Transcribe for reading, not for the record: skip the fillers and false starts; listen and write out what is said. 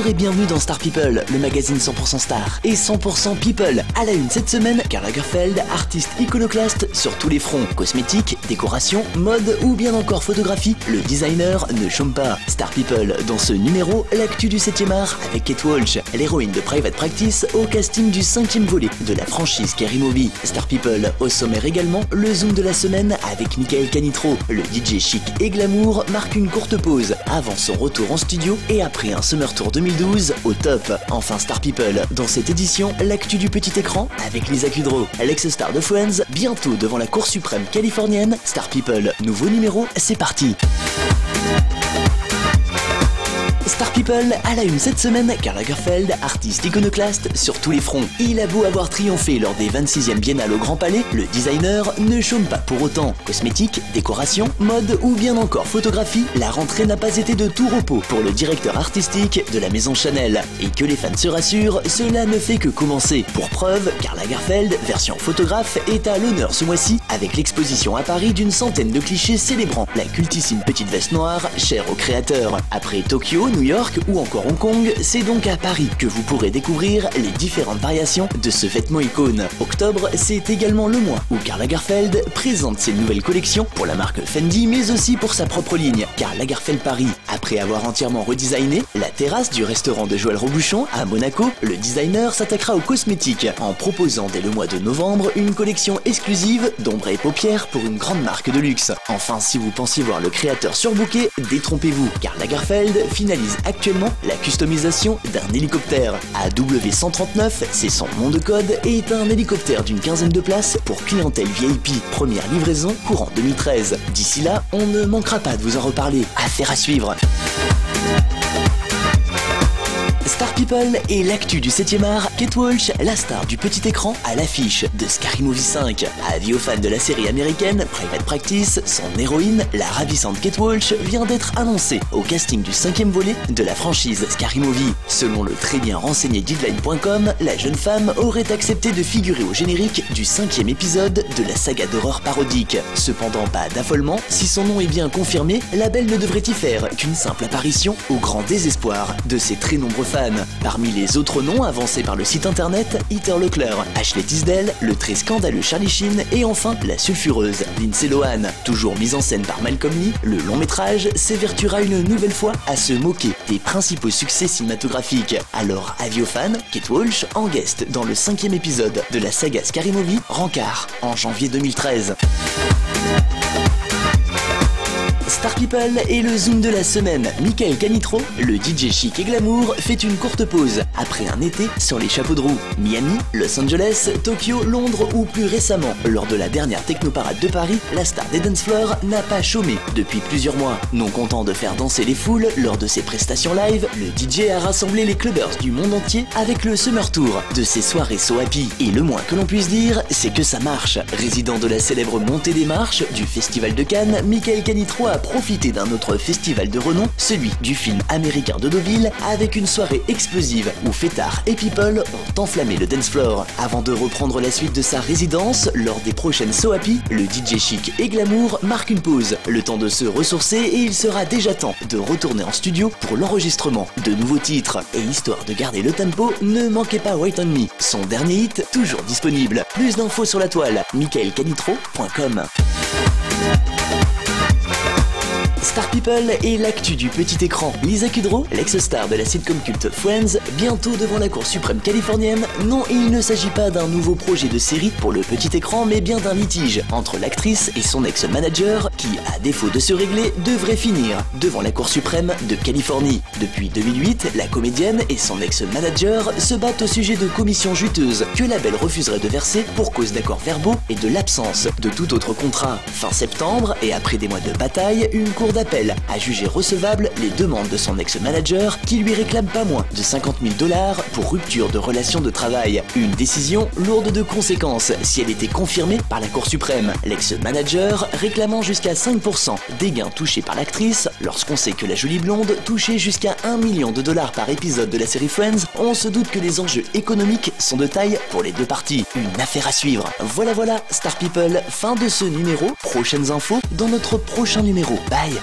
et bienvenue dans Star People, le magazine 100% star et 100% people. À la une cette semaine, Karl Lagerfeld, artiste iconoclaste sur tous les fronts. Cosmétiques, décoration, mode ou bien encore photographie, le designer ne chôme pas. Star People, dans ce numéro, l'actu du 7e art avec Kate Walsh, l'héroïne de Private Practice au casting du 5e volet de la franchise Scary Movie. Star People, au sommaire également, le zoom de la semaine avec Michael Canitrot. Le DJ chic et glamour marque une courte pause avant son retour en studio et après un Summer Tour 2012 au top. Enfin Star People, dans cette édition, l'actu du petit écran avec Lisa Kudrow, l'ex-star de Friends, bientôt devant la Cour suprême californienne. Star People, nouveau numéro, c'est parti. Star People, à la une cette semaine, Karl Lagerfeld, artiste iconoclaste sur tous les fronts. Il a beau avoir triomphé lors des 26e Biennales au Grand Palais, le designer ne chôme pas pour autant. Cosmétiques, décoration, mode ou bien encore photographie, la rentrée n'a pas été de tout repos pour le directeur artistique de la maison Chanel. Et que les fans se rassurent, cela ne fait que commencer. Pour preuve, Karl Lagerfeld, version photographe, est à l'honneur ce mois-ci avec l'exposition à Paris d'une centaine de clichés célébrant la cultissime petite veste noire chère au créateur. Après Tokyo, New York ou encore Hong Kong, c'est donc à Paris que vous pourrez découvrir les différentes variations de ce vêtement icône. Octobre, c'est également le mois où Karl Lagerfeld présente ses nouvelles collections pour la marque Fendi mais aussi pour sa propre ligne, Karl Lagerfeld Paris. Après avoir entièrement redesigné la terrasse du restaurant de Joël Robuchon à Monaco, le designer s'attaquera aux cosmétiques en proposant dès le mois de novembre une collection exclusive d'ombre et paupières pour une grande marque de luxe. Enfin, si vous pensiez voir le créateur surbooké, détrompez-vous, Karl Lagerfeld finalise actuellement la customisation d'un hélicoptère. AW139, c'est son nom de code et est un hélicoptère d'une quinzaine de places pour clientèle VIP. Première livraison courant 2013. D'ici là, on ne manquera pas de vous en reparler. Affaire à suivre. Star People et l'actu du 7e art, Kate Walsh, la star du petit écran, à l'affiche de Scary Movie 5. Avis aux fans de la série américaine Private Practice, son héroïne, la ravissante Kate Walsh, vient d'être annoncée au casting du 5e volet de la franchise Scary Movie. Selon le très bien renseigné Deadline.com, la jeune femme aurait accepté de figurer au générique du 5e épisode de la saga d'horreur parodique. Cependant, pas d'affolement, si son nom est bien confirmé, la belle ne devrait y faire qu'une simple apparition au grand désespoir de ses très nombreux fans. Parmi les autres noms avancés par le site internet, Heather Locklear, Ashley Tisdale, le très scandaleux Charlie Sheen et enfin la sulfureuse Lindsay Lohan. Toujours mise en scène par Malcolm Lee, le long métrage s'évertuera une nouvelle fois à se moquer des principaux succès cinématographiques. Alors, avis aux fans, Kate Walsh en guest dans le 5e épisode de la saga Scary Movie, Rancard, en janvier 2013. Star People et le zoom de la semaine. Michael Canitrot, le DJ chic et glamour, fait une courte pause après un été sur les chapeaux de roue. Miami, Los Angeles, Tokyo, Londres ou plus récemment, lors de la dernière technoparade de Paris, la star des dance floors n'a pas chômé depuis plusieurs mois. Non content de faire danser les foules lors de ses prestations live, le DJ a rassemblé les clubbers du monde entier avec le Summer Tour de ses soirées So Happy. Et le moins que l'on puisse dire, c'est que ça marche. Résident de la célèbre montée des marches du Festival de Cannes, Michael Canitrot a profité d'un autre festival de renom, celui du film américain de Deauville, avec une soirée explosive où fêtards et people ont enflammé le dance floor. Avant de reprendre la suite de sa résidence, lors des prochaines So Happy, le DJ chic et glamour marque une pause, le temps de se ressourcer et il sera déjà temps de retourner en studio pour l'enregistrement de nouveaux titres. Et histoire de garder le tempo, ne manquez pas Wait on Me, son dernier hit toujours disponible. Plus d'infos sur la toile, michaelcanitro.com. Star People et l'actu du petit écran. Lisa Kudrow, l'ex-star de la sitcom culte Friends, bientôt devant la Cour suprême californienne. Non, il ne s'agit pas d'un nouveau projet de série pour le petit écran, mais bien d'un litige entre l'actrice et son ex-manager qui, à défaut de se régler, devrait finir devant la Cour suprême de Californie. Depuis 2008, la comédienne et son ex-manager se battent au sujet de commissions juteuses que la belle refuserait de verser pour cause d'accords verbaux et de l'absence de tout autre contrat. Fin septembre, et après des mois de bataille, une cour d'appel a jugé recevable les demandes de son ex-manager qui lui réclame pas moins de 50 000 $ pour rupture de relation de travail. Une décision lourde de conséquences si elle était confirmée par la Cour suprême. L'ex-manager réclamant jusqu'à 5% des gains touchés par l'actrice. Lorsqu'on sait que la jolie blonde touchait jusqu'à 1 million de $ par épisode de la série Friends, on se doute que les enjeux économiques sont de taille pour les deux parties. Une affaire à suivre. Voilà, Star People, fin de ce numéro. Prochaines infos dans notre prochain numéro. Bye.